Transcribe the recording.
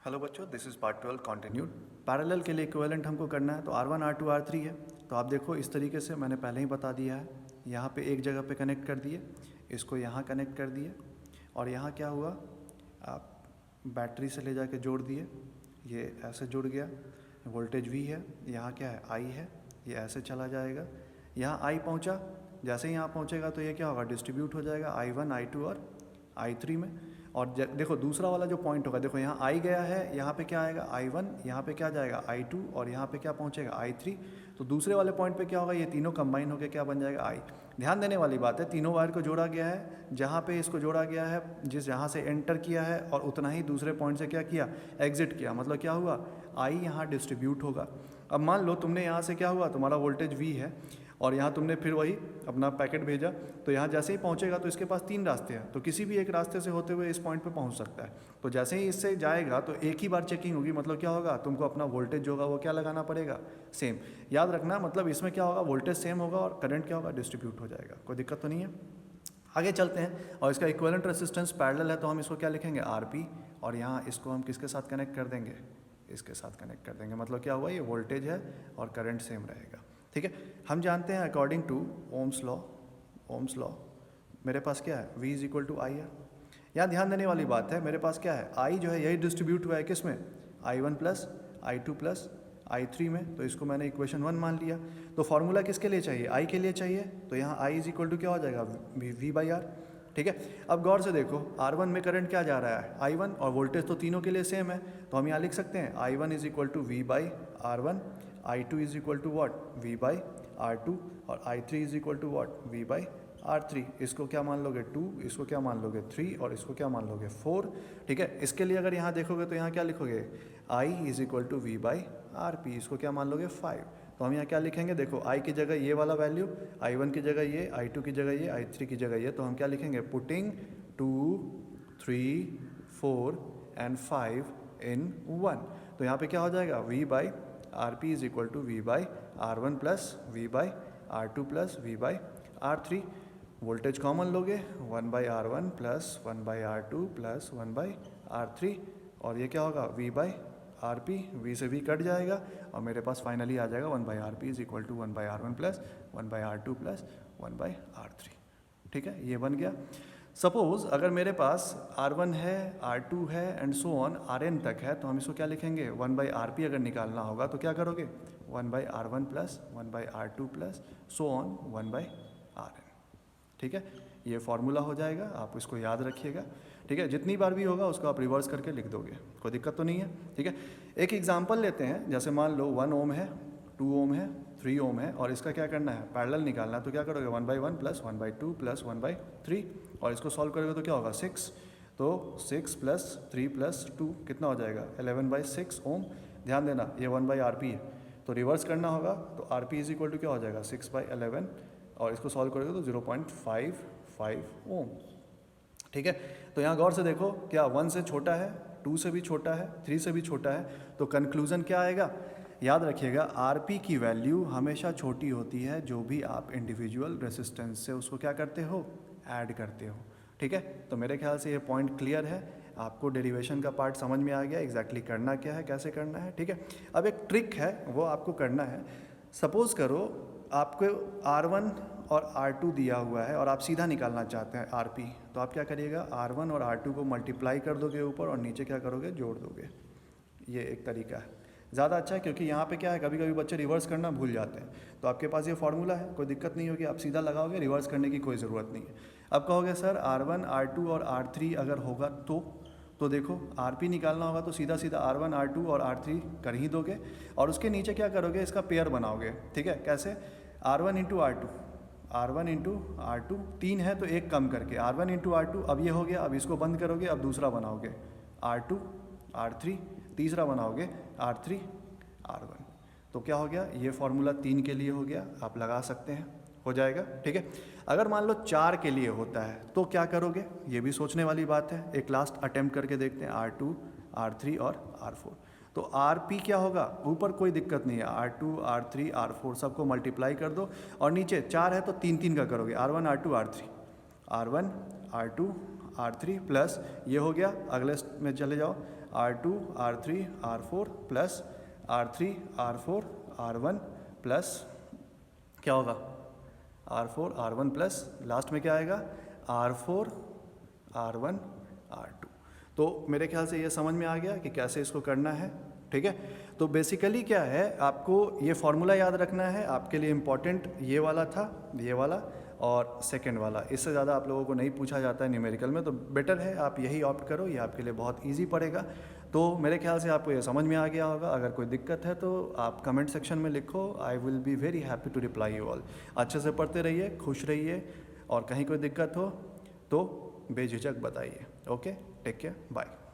Hello बच्चों, this is part 12 continued. Parallel के लिए इक्विवेलेंट हमको करना है तो R1 R2 R3 है। तो आप देखो इस तरीके से मैंने पहले ही बता दिया है। यहाँ पे एक जगह पे कनेक्ट कर दिए, इसको यहाँ कनेक्ट कर दिए और यहाँ क्या हुआ, आप बैटरी से ले जाके जोड़ दिए, ये ऐसे जुड़ गया। वोल्टेज V है, यहाँ क्या है I है, ये ऐसे चला जाएगा। यहाँ I पहुँचा, जैसे ही यहाँ पहुँचेगा तो ये क्या होगा, डिस्ट्रीब्यूट हो जाएगा I1 I2 और I3 में। और देखो दूसरा वाला जो पॉइंट होगा, देखो यहाँ I गया है, यहाँ पे क्या आएगा I1, यहाँ पे क्या जाएगा I2 और यहाँ पे क्या पहुँचेगा I3। तो दूसरे वाले पॉइंट पे क्या होगा, ये तीनों कंबाइन होकर क्या बन जाएगा I। ध्यान देने वाली बात है, तीनों वायर को जोड़ा गया है, जहाँ पे इसको जोड़ा गया है, जिस जहाँ से एंटर किया है और उतना ही दूसरे पॉइंट से क्या किया, एग्जिट किया। मतलब क्या हुआ, I यहाँ डिस्ट्रीब्यूट होगा। अब मान लो तुमने यहाँ से क्या हुआ, तुम्हारा वोल्टेज V है और यहाँ तुमने फिर वही अपना पैकेट भेजा, तो यहाँ जैसे ही पहुँचेगा तो इसके पास तीन रास्ते हैं, तो किसी भी एक रास्ते से होते हुए इस पॉइंट पे पहुँच सकता है। तो जैसे ही इससे जाएगा तो एक ही बार चेकिंग होगी। मतलब क्या होगा, तुमको अपना वोल्टेज जो होगा वो क्या लगाना पड़ेगा, सेम। याद रखना, मतलब इसमें क्या होगा, वोल्टेज सेम होगा और करंट क्या होगा, डिस्ट्रीब्यूट हो जाएगा। कोई दिक्कत तो नहीं है। आगे चलते हैं और इसका इक्विवेलेंट रेजिस्टेंस पैरेलल है तो हम इसको क्या लिखेंगे, RP, और यहाँ इसको हम किसके साथ कनेक्ट कर देंगे, इसके साथ कनेक्ट कर देंगे। मतलब क्या हुआ, ये वोल्टेज है और करंट सेम रहेगा। ठीक है, हम जानते हैं अकॉर्डिंग टू ओम्स लॉ मेरे पास क्या है, V = I है। यहाँ ध्यान देने वाली बात है, मेरे पास क्या है, I जो है यही डिस्ट्रीब्यूट हुआ है किस में, I1 + I2 + I3 में। तो इसको मैंने इक्वेशन 1 मान लिया। तो फॉर्मूला किसके लिए चाहिए, I के लिए चाहिए। तो यहाँ I = क्या हो जाएगा, V/R। ठीक है, अब गौर से देखो, R1 में करंट क्या जा रहा है, I1, और वोल्टेज तो तीनों के लिए सेम है। तो हम यहाँ लिख सकते हैं I1 = V/R1, I2 = what, V/R2, और I3 = what, V/R3। इसको क्या मान लोगे 2, इसको क्या मान लोगे 3 और इसको क्या मान लोगे 4। ठीक है, इसके लिए अगर यहाँ देखोगे तो यहाँ क्या लिखोगे, I = V/RP, इसको क्या मान लोगे 5। तो हम यहाँ क्या लिखेंगे, देखो I की जगह ये वाला वैल्यू, I1 की जगह ये, I2 की जगह ये, I3 की जगह ये। तो हम क्या लिखेंगे, पुटिंग 2, 3, 4 एंड 5 इन 1। तो यहाँ पे क्या हो जाएगा, V/RP = V/R1 + V/R2 + V/R3। Voltage common लोगे, 1/R1 + 1/R2 + 1/R3, और ये क्या होगा, V/RP, V से V कट जाएगा और मेरे पास फाइनली आ जाएगा 1/RP = 1/R1 + 1/R2 + 1/R3। ठीक है, ये बन गया। सपोज अगर मेरे पास R1 है, R2 है एंड सो ऑन Rn तक है, तो हम इसको क्या लिखेंगे, 1/RP अगर निकालना होगा तो क्या करोगे, 1/R1 + 1/R2 + so on 1/Rn। ठीक है, ये फॉर्मूला हो जाएगा, आप इसको याद रखिएगा। ठीक है, जितनी बार भी होगा उसको आप रिवर्स करके लिख दोगे, कोई दिक्कत तो नहीं है। ठीक है, एक एग्जांपल लेते हैं। जैसे मान लो 1 ओम है, 2 ओम है, 3 ओम है, और इसका क्या करना है, पैरेलल निकालना है। तो क्या करोगे, 1/1 + 1/2 + 1/3, और इसको सॉल्व करोगे तो क्या होगा, 6। तो 6 + 3 + 2 कितना हो जाएगा, 11/6 ओम। ध्यान देना ये 1/RP है, तो रिवर्स करना होगा। तो RP = क्या हो जाएगा, 6/11, और इसको सॉल्व करोगे तो 0.55 ओम। ठीक है, तो यहाँ गौर से देखो, क्या 1 से छोटा है, 2 से भी छोटा है, 3 से भी छोटा है। तो कंक्लूजन क्या आएगा, याद रखिएगा, RP की वैल्यू हमेशा छोटी होती है जो भी आप इंडिविजुअल रेसिस्टेंस से उसको क्या करते हो, ऐड करते हो। ठीक है, तो मेरे ख्याल से ये पॉइंट क्लियर है, आपको डेरिवेशन का पार्ट समझ में आ गया, एग्जैक्टली करना क्या है, कैसे करना है। ठीक है, अब एक ट्रिक है, वो आपको करना है। सपोज करो आपको R1 और R2 दिया हुआ है और आप सीधा निकालना चाहते हैं RP, तो आप क्या करिएगा, R1 और R2 को मल्टीप्लाई कर दोगे ऊपर और नीचे क्या करोगे, जोड़ दोगे। ये एक तरीका है, ज़्यादा अच्छा है, क्योंकि यहाँ पे क्या है, कभी कभी बच्चे रिवर्स करना भूल जाते हैं। तो आपके पास ये फार्मूला है, कोई दिक्कत नहीं होगी, आप सीधा लगाओगे, रिवर्स करने की कोई ज़रूरत नहीं है। अब कहोगे सर R1 R2 और R3 अगर होगा तो देखो RP निकालना होगा तो सीधा सीधा R1 R2 और R3 कर ही दोगे, और उसके नीचे क्या करोगे, इसका पेयर बनाओगे। ठीक है, कैसे, R1 × R2, R1 × R2, 3 है तो एक कम करके R1 × R2। अब ये हो गया, अब इसको बंद करोगे, अब दूसरा बनाओगे R2 R3, तीसरा बनाओगे R3 R1। तो क्या हो गया, ये फॉर्मूला 3 के लिए हो गया, आप लगा सकते हैं, हो जाएगा। ठीक है, अगर मान लो 4 के लिए होता है तो क्या करोगे, ये भी सोचने वाली बात है। एक लास्ट अटेम्प्ट करके देखते हैं, R2 R3 और R4। तो RP क्या होगा, ऊपर कोई दिक्कत नहीं है, R2 R3 R4 सबको मल्टीप्लाई कर दो, और नीचे 4 है तो 3 का करोगे, R1 R2 R3, R1 R2 R3 plus ये हो गया, अगले में चले जाओ, R2 R3 R4 plus R3 R4 R1 plus क्या होगा R4 R1 प्लस लास्ट में क्या आएगा R4 R1 R2। तो मेरे ख्याल से ये समझ में आ गया कि कैसे इसको करना है, ठीक है। तो बेसिकली क्या है, आपको ये फॉर्मूला याद रखना है। आपके लिए इम्पॉर्टेंट ये वाला था, ये वाला और सेकंड वाला, इससे ज़्यादा आप लोगों को नहीं पूछा जाता है न्यूमेरिकल में, तो बेटर है आप यही ऑप्ट करो, ये आपके लिए बहुत इजी पड़ेगा। तो मेरे ख्याल से आपको ये समझ में आ गया होगा। अगर कोई दिक्कत है तो आप कमेंट सेक्शन में लिखो, I will be very happy to reply you all. अच्छे से पढ़ते रहिए, खुश रहिए, और कहीं कोई दिक्कत हो तो बेझिझक बताइए। Okay, take care, bye.